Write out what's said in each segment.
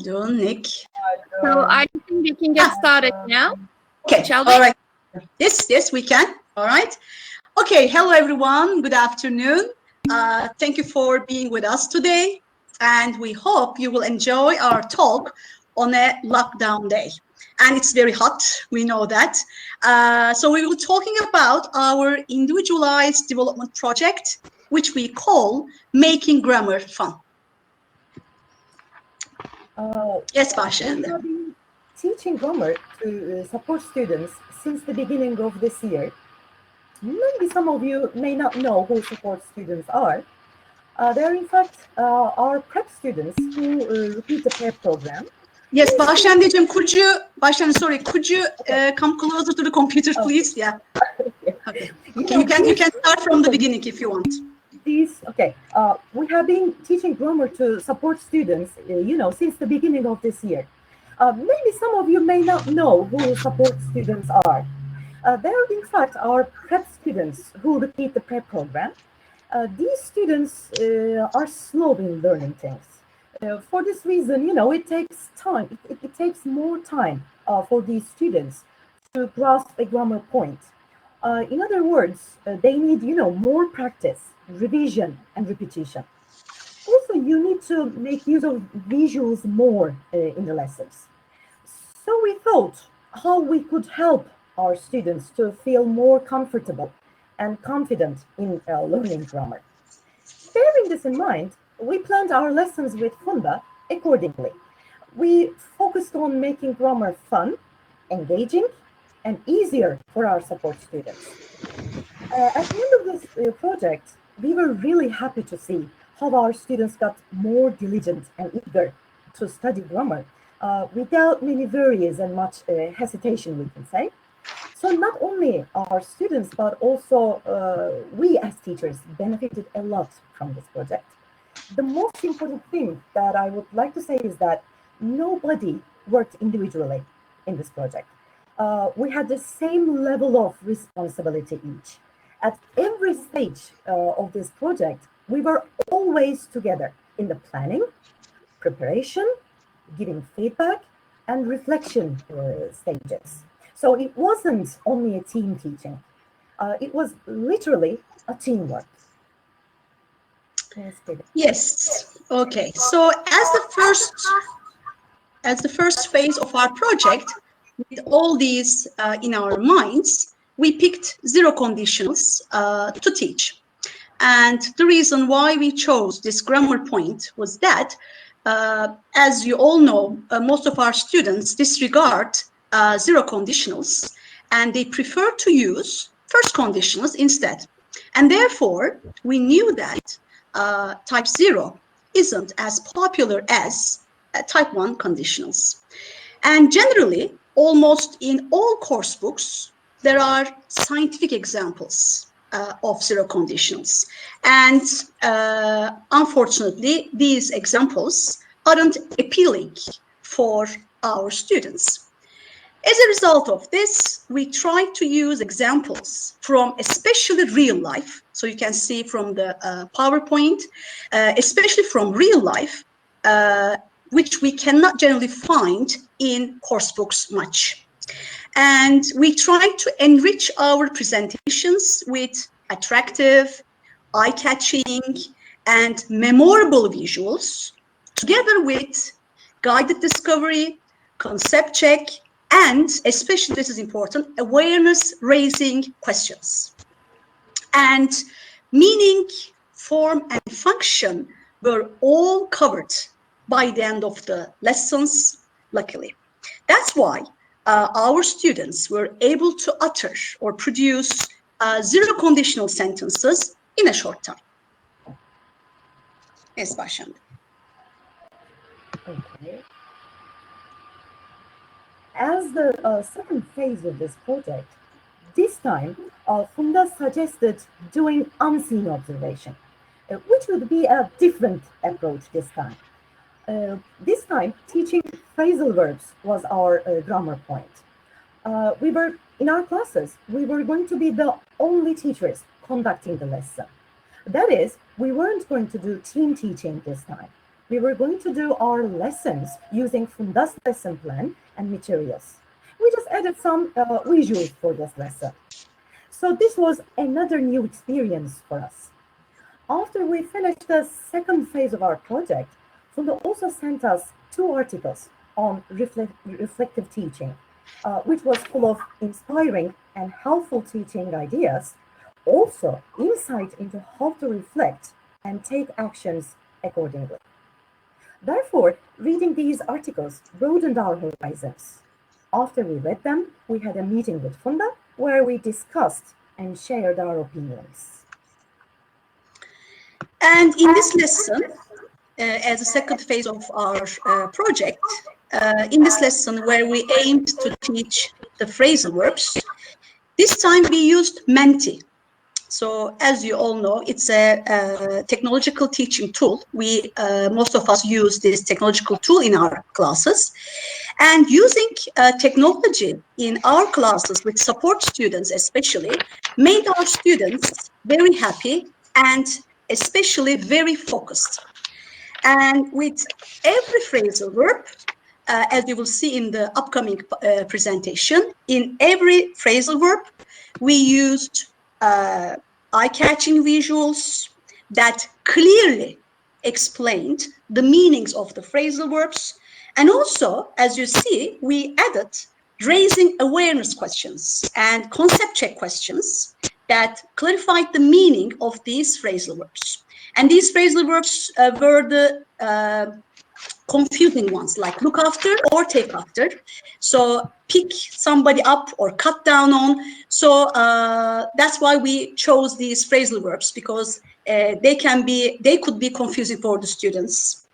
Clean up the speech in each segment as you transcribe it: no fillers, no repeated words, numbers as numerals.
Doing, Nick. So I think we can get started now. Okay, Shall we? all right. Yes, we can. All right. Okay, hello everyone. Good afternoon. Thank you for being with us today, and we hope you will enjoy our talk on a lockdown day. And it's very hot, we know that. So we will be talking about our individualized development project, which we call Making Grammar Fun. Yes, Bahşende. We have been teaching grammar to support students since the beginning of this year. Maybe some of you may not know who support students are. They're in fact our prep students who repeat the prep program. Yes, Bahşendeciğim, could you come closer to the computer, please? Yeah. Okay. You can start from the beginning if you want. We have been teaching grammar to support students, since the beginning of this year. Maybe some of you may not know who support students are. They're in fact our prep students who repeat the prep program. These students are slow in learning things. For this reason, it takes time. It takes more time for these students to grasp a grammar point. In other words, they need, more practice, revision, and repetition. Also, you need to make use of visuals more in the lessons. So we thought how we could help our students to feel more comfortable and confident in learning grammar. Bearing this in mind, we planned our lessons with Funda accordingly. We focused on making grammar fun, engaging, and easier for our support students. At the end of this project, we were really happy to see how our students got more diligent and eager to study grammar without many worries and much hesitation, we can say. So not only our students, but also we as teachers benefited a lot from this project. The most important thing that I would like to say is that nobody worked individually in this project. We had the same level of responsibility each. At every stage of this project, we were always together in the planning, preparation, giving feedback, and reflection stages. So it wasn't only a team teaching. It was literally a teamwork. Yes. Okay. So as the first phase of our project, with all these in our minds, we picked zero conditionals to teach. And the reason why we chose this grammar point was that, as you all know, most of our students disregard zero conditionals, and they prefer to use first conditionals instead. And therefore, we knew that type 0 isn't as popular as type 1 conditionals. And generally, almost in all course books, there are scientific examples of zero conditionals. And unfortunately, these examples aren't appealing for our students. As a result of this, we try to use examples from especially real life. So you can see from the PowerPoint, especially from real life, which we cannot generally find in course books much. And we try to enrich our presentations with attractive, eye-catching, and memorable visuals, together with guided discovery, concept check, and especially, this is important, awareness-raising questions. And meaning, form, and function were all covered by the end of the lessons, luckily. That's why our students were able to utter or produce zero conditional sentences in a short time. Yes, Bahşende. Okay. As the second phase of this project, this time Funda suggested doing unseen observation, which would be a different approach this time. This time, teaching phrasal verbs was our grammar point. In our classes, we were going to be the only teachers conducting the lesson. That is, we weren't going to do team teaching this time. We were going to do our lessons using Funda's lesson plan and materials. We just added some visuals for this lesson. So this was another new experience for us. After we finished the second phase of our project, Funda also sent us 2 articles on reflective teaching, which was full of inspiring and helpful teaching ideas, also insight into how to reflect and take actions accordingly. Therefore, reading these articles broadened our horizons. After we read them, we had a meeting with Funda where we discussed and shared our opinions. And in this lesson, as a second phase of our project, in this lesson where we aimed to teach the phrasal verbs, this time we used Menti. So as you all know, it's a technological teaching tool. Most of us use this technological tool in our classes. And using technology in our classes with support students especially made our students very happy and especially very focused. And with every phrasal verb, as you will see in the upcoming presentation, in every phrasal verb, we used eye-catching visuals that clearly explained the meanings of the phrasal verbs. And also, as you see, we added raising awareness questions and concept check questions that clarified the meaning of these phrasal verbs. And these phrasal verbs were the confusing ones, like look after or take after. So pick somebody up or cut down on. So that's why we chose these phrasal verbs, because they could be confusing for the students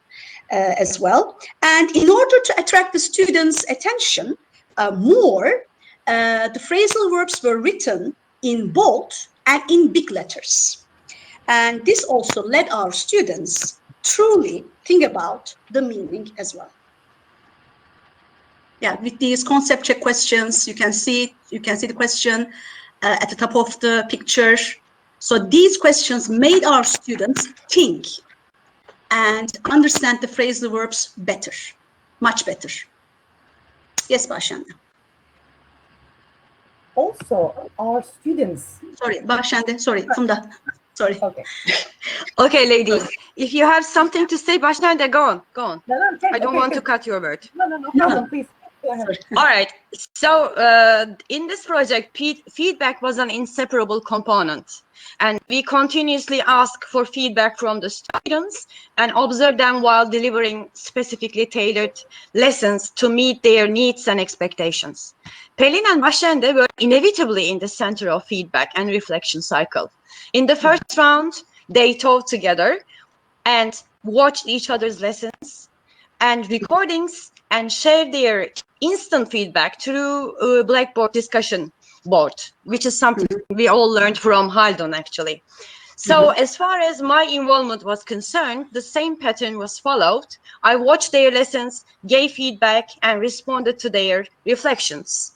as well. And in order to attract the students' attention more, the phrasal verbs were written in bold and in big letters. And this also led our students truly think about the meaning as well. Yeah, with these concept check questions, you can see the question at the top of the picture. So these questions made our students think and understand the phrasal verbs better, much better. Yes, Bahşende. Also, our students. Sorry, Bahşende. Sorry, Funda. Sorry. Okay. Okay, ladies. If you have something to say, Bahşende, go on. Go on. No, okay, I don't want to cut your word. No problem, please. Go ahead. All right. So in this project, feedback was an inseparable component. And we continuously ask for feedback from the students and observe them while delivering specifically tailored lessons to meet their needs and expectations. Pelin and Bahşende were inevitably in the center of feedback and reflection cycle. In the first round, they taught together and watched each other's lessons and recordings and shared their instant feedback through a Blackboard discussion board, which is something we all learned from Haldon, actually. So as far as my involvement was concerned, the same pattern was followed. I watched their lessons, gave feedback, and responded to their reflections.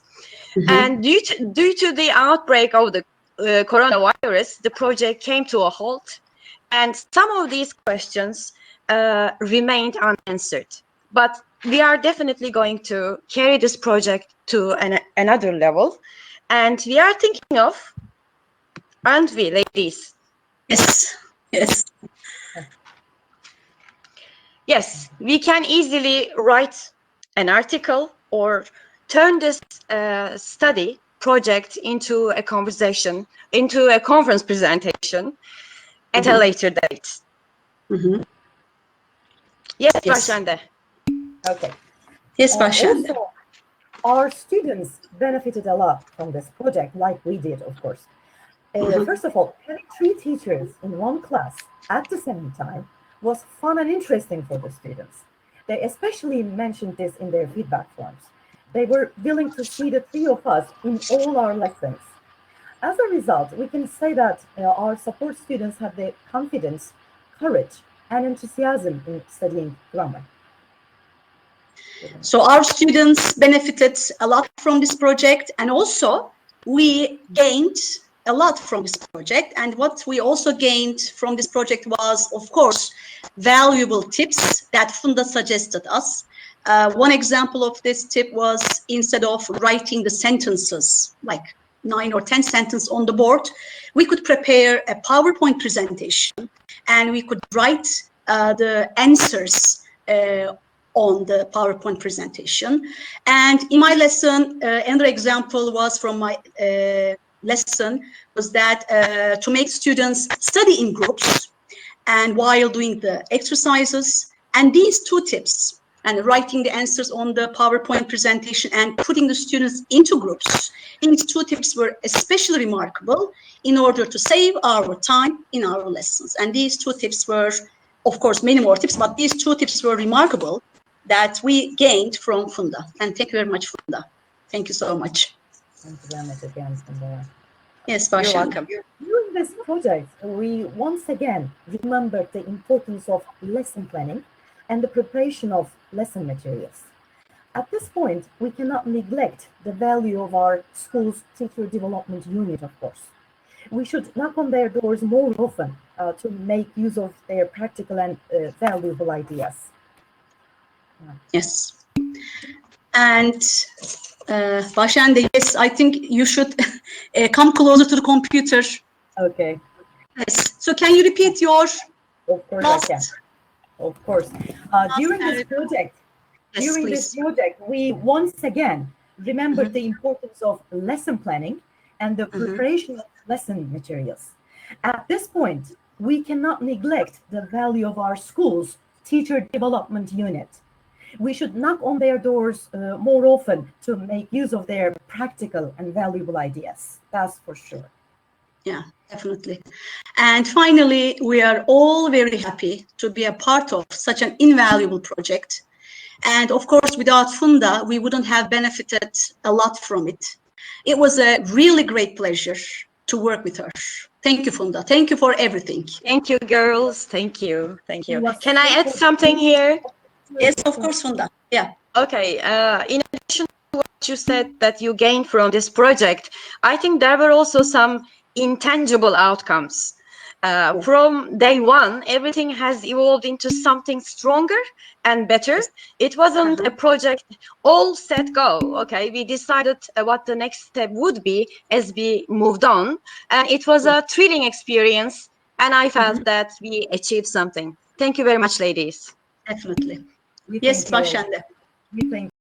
And due to the outbreak of the coronavirus, the project came to a halt, and some of these questions remained unanswered. But we are definitely going to carry this project to another level. And we are thinking of, aren't we, ladies? Yes, yes. Yes, we can easily write an article or turn this study project into a conversation, into a conference presentation at a later date. Yes, Bahşende. Okay. Yes, Bahşende. Also, our students benefited a lot from this project, like we did, of course. First of all, having 3 teachers in one class at the same time was fun and interesting for the students. They especially mentioned this in their feedback forms. They were willing to see the 3 of us in all our lessons. As a result, we can say that our support students have the confidence, courage, and enthusiasm in studying grammar. So our students benefited a lot from this project, and also we gained a lot from this project. And what we also gained from this project was, of course, valuable tips that Funda suggested us. One example of this tip was, instead of writing the sentences, like 9 or 10 sentences on the board, we could prepare a PowerPoint presentation and we could write the answers on the PowerPoint presentation. And in my lesson, another example was from my lesson, was that to make students study in groups and while doing the exercises. And these two tips, and writing the answers on the PowerPoint presentation and putting the students into groups, these two tips were especially remarkable in order to save our time in our lessons. And these two tips were, of course, many more tips, but these two tips were remarkable that we gained from Funda. And thank you very much, Funda. Thank you so much. Thank you very much again, Funda. Yes, You're Bahşende. welcome. During this project, we once again remembered the importance of lesson planning and the preparation of lesson materials. At this point, we cannot neglect the value of our school's teacher development unit, of course. We should knock on their doors more often to make use of their practical and valuable ideas. Yes. And Bahşende, yes, I think you should come closer to the computer. Okay. Yes. So can you repeat your Of course last? I can. Of course. During this project, we once again remembered the importance of lesson planning and the preparation of lesson materials. At this point, we cannot neglect the value of our school's teacher development unit. We should knock on their doors more often to make use of their practical and valuable ideas. That's for sure. Yeah, definitely. And finally, we are all very happy to be a part of such an invaluable project. And of course, without Funda, we wouldn't have benefited a lot from it. It was a really great pleasure to work with her. Thank you, Funda. Thank you for everything. Thank you, girls. Thank you. Thank you. It was Can I so add something here? Yes, of course, Funda. Yeah. Okay. In addition to what you said that you gained from this project, I think there were also some intangible outcomes. From day one, everything has evolved into something stronger and better. It wasn't a project all set go. Okay, we decided what the next step would be as we moved on, and it was a thrilling experience. And I felt that we achieved something. Thank you very much, ladies. Definitely. We Yes, thank you all. Bahşende. We thank